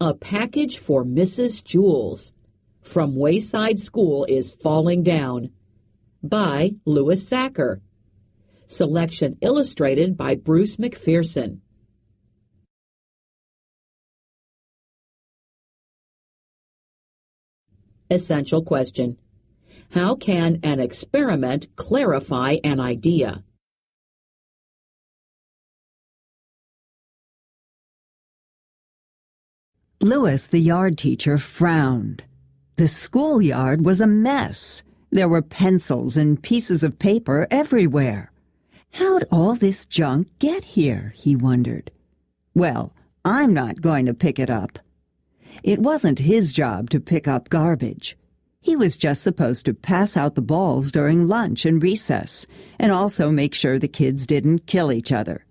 A package for Mrs. Jewls from Wayside School is falling down by Louis Sacker. Selection illustrated by Bruce McPherson. Essential question. How can an experiment clarify an idea? Louis, the yard teacher, frowned. The schoolyard was a mess. There were pencils and pieces of paper everywhere. How'd all this junk get here, he wondered. Well, I'm not going to pick it up. It wasn't his job to pick up garbage. He was just supposed to pass out the balls during lunch and recess, and also make sure the kids didn't kill each other.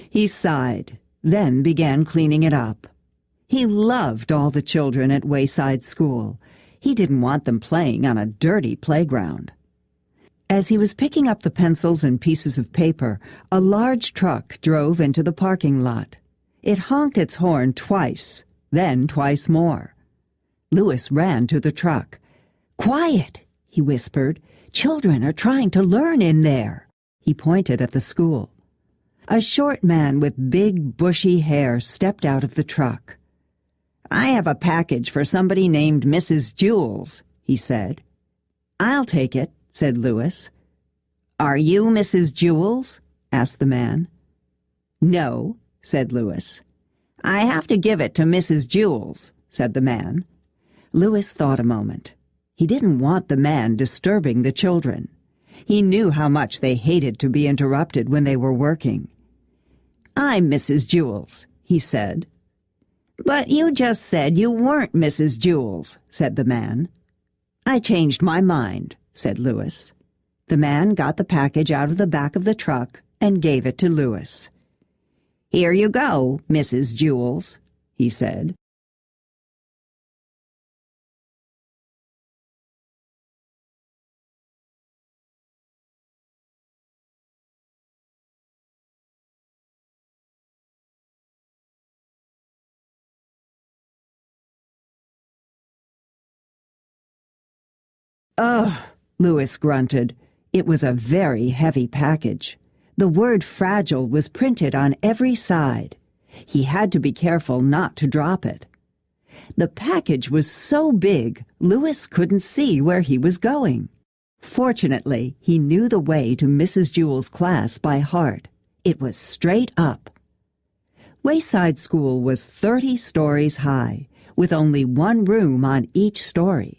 He sighed, then began cleaning it up. He loved all the children at Wayside School. He didn't want them playing on a dirty playground. As he was picking up the pencils and pieces of paper, a large truck drove into the parking lot. It honked its horn twice, then twice more. Louis ran to the truck. "Quiet," he whispered. "Children are trying to learn in there." He pointed at the school. A short man with big, bushy hair stepped out of the truck. "I have a package for somebody named Mrs. Jewls," he said. "I'll take it," said Louis. "Are you Mrs. Jewls?" asked the man. "No," said Louis. "I have to give it to Mrs. Jewls," said the man. Louis thought a moment. He didn't want the man disturbing the children. He knew how much they hated to be interrupted when they were working. "I'm Mrs. Jewls," he said. "But you just said you weren't Mrs. Jewls," said the man. "I changed my mind," said Louis. The man got the package out of the back of the truck and gave it to Louis. "Here you go, Mrs. Jewls," he said. "Ugh," Louis grunted. It was a very heavy package. The word fragile was printed on every side. He had to be careful not to drop it. The package was so big, Louis couldn't see where he was going. Fortunately, he knew the way to Mrs. Jewls' class by heart. It was straight up. Wayside School was 30 stories high, with only one room on each story.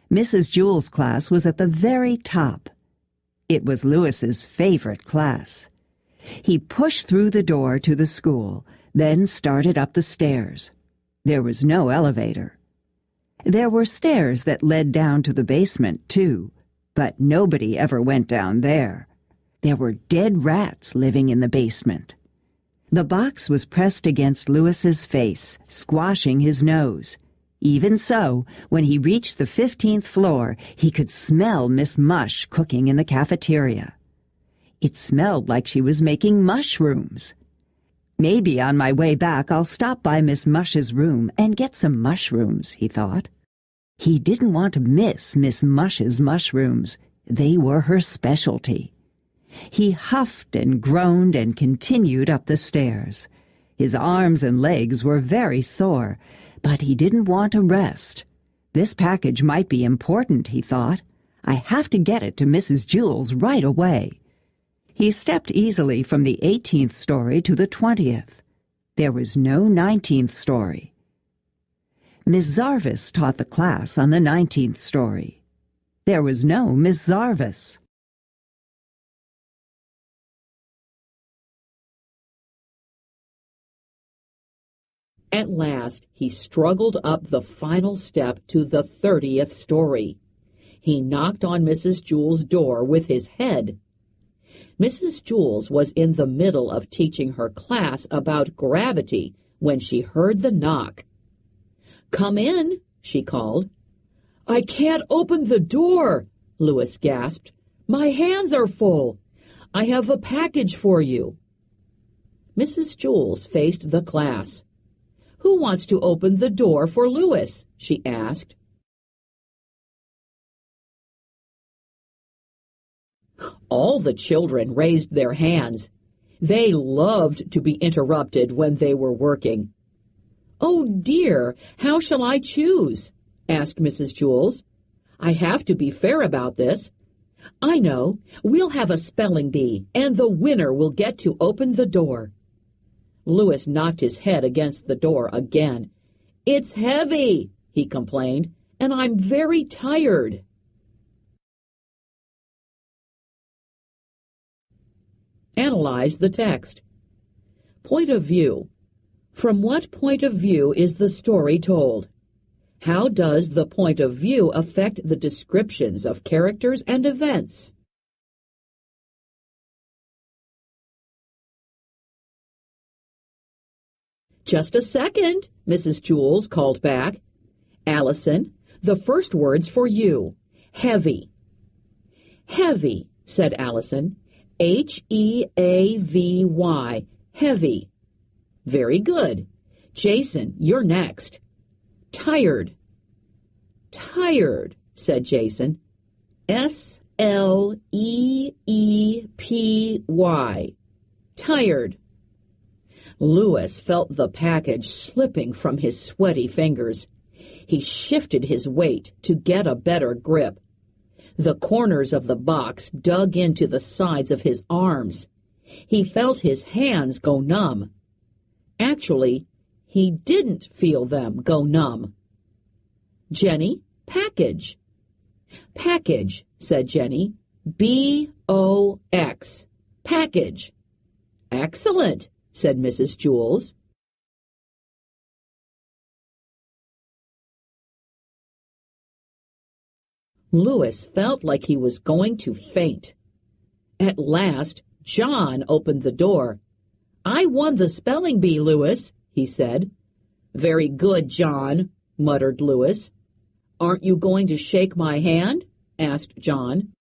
Mrs. Jewls' class was at the very top. It was Louis's favorite class. He pushed through the door to the school, then started up the stairs. There was no elevator. There were stairs that led down to the basement, too, but nobody ever went down there. There were dead rats living in the basement. The box was pressed against Louis's face, squashing his nose. Even so, when he reached the 15th floor, he could smell Miss Mush cooking in the cafeteria. It smelled like she was making mushrooms. "Maybe on my way back I'll stop by Miss Mush's room and get some mushrooms," he thought. He didn't want to miss Miss Mush's mushrooms. They were her specialty. He huffed and groaned and continued up the stairs. His arms and legs were very sore, but he didn't want to rest. This package might be important, he thought. I have to get it to Mrs. Jewls right away. He stepped easily from the 18th story to the 20th. There was no 19th story. Miss Zarvis taught the class on the 19th story. There was no Miss Zarvis. At last, he struggled up the final step to the 30th story. He knocked on Mrs. Jewls' door with his head. Mrs. Jewls was in the middle of teaching her class about gravity when she heard the knock. "Come in," she called. "I can't open the door," Louis gasped. "My hands are full. I have a package for you." Mrs. Jewls faced the class. Who wants to open the door for Louis? She asked. All the children raised their hands. They loved to be interrupted when they were working. "Oh, dear, how shall I choose?" asked Mrs. Jewls. "I have to be fair about this. I know. We'll have a spelling bee, and the winner will get to open the door." Louis knocked his head against the door again. "It's heavy," he complained, "and I'm very tired." Analyze the text. Point of view. From what point of view is the story told? How does the point of view affect the descriptions of characters and events? "Just a second," Mrs. Jewls called back. "Allison, the first word's for you. Heavy." "Heavy," said Allison. Heavy. Heavy. Very good. Jason, you're next. Tired. Tired, said Jason. Sleepy. Tired. Louis felt the package slipping from his sweaty fingers. He shifted his weight to get a better grip. The corners of the box dug into the sides of his arms. He felt his hands go numb. Actually, he didn't feel them go numb. "Jenny, package." "Package," said Jenny. B-O-X. Package. "Excellent," said Mrs. Jewls. Louis felt like he was going to faint. At last, John opened the door. "I won the spelling bee, Louis," he said. "Very good, John," muttered Louis. "Aren't you going to shake my hand?" asked John.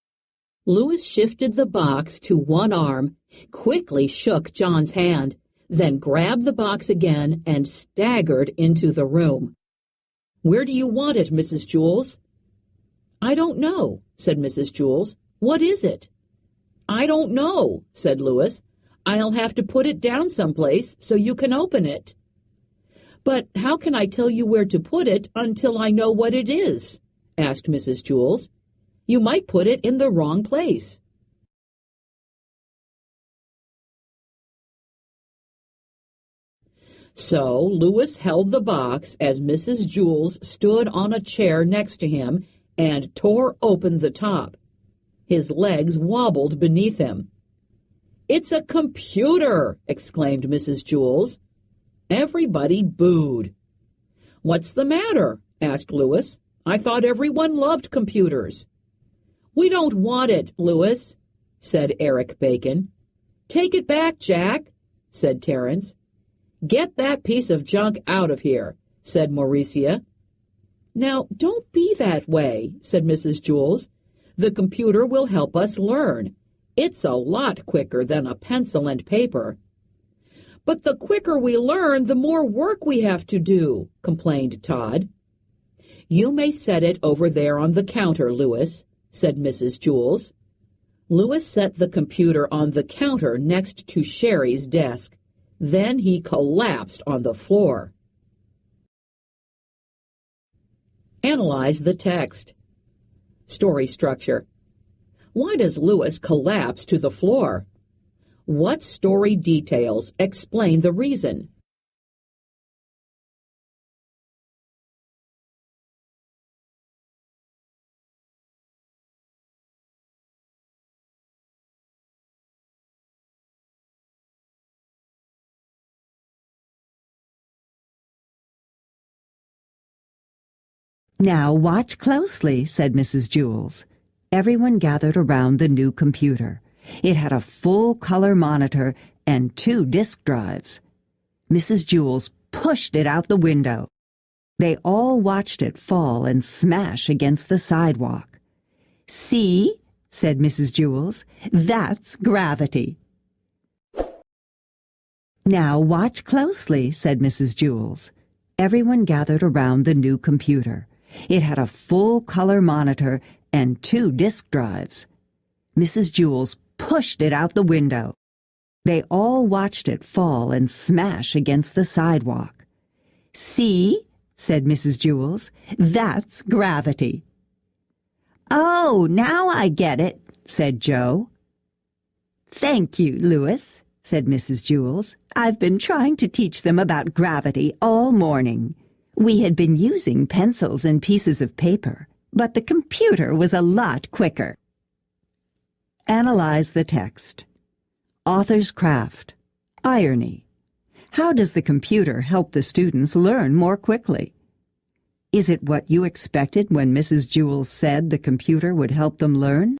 Louis shifted the box to one arm, quickly shook John's hand, then grabbed the box again and staggered into the room. "Where do you want it, Mrs. Jewls?" "I don't know," said Mrs. Jewls. "What is it?" "I don't know," said Louis. "I'll have to put it down someplace so you can open it." "But how can I tell you where to put it until I know what it is?" asked Mrs. Jewls. "You might put it in the wrong place." So Louis held the box as Mrs. Jewls stood on a chair next to him and tore open the top. His legs wobbled beneath him. "It's a computer!" exclaimed Mrs. Jewls. Everybody booed. "What's the matter?" asked Louis. "I thought everyone loved computers." "We don't want it, Louis," said Eric Bacon. "Take it back, Jack," said Terence. "Get that piece of junk out of here," said Mauricia. "Now, don't be that way," said Mrs. Jewls. "The computer will help us learn. It's a lot quicker than a pencil and paper." "But the quicker we learn, the more work we have to do," complained Todd. "You may set it over there on the counter, Louis," said Mrs. Jewls. Louis set the computer on the counter next to Sherry's desk. Then he collapsed on the floor. Analyze the text. Story structure. Why does Louis collapse to the floor? What story details explain the reason? "Now watch closely," said Mrs. Jewls. Everyone gathered around the new computer. It had a full-color monitor and 2 disk drives. Mrs. Jewls pushed it out the window. They all watched it fall and smash against the sidewalk. "See?" said Mrs. Jewls. "That's gravity." "Now watch closely," said Mrs. Jewls. Everyone gathered around the new computer. It had a full-color monitor and 2 disk drives. Mrs. Jewls pushed it out the window. They all watched it fall and smash against the sidewalk. "See?" said Mrs. Jewls. "That's gravity." "Oh, now I get it," said Joe. "Thank you, Louis," said Mrs. Jewls. "I've been trying to teach them about gravity all morning. We had been using pencils and pieces of paper, but the computer was a lot quicker." Analyze the text. Author's craft. Irony. How does the computer help the students learn more quickly? Is it what you expected when Mrs. Jewls said the computer would help them learn?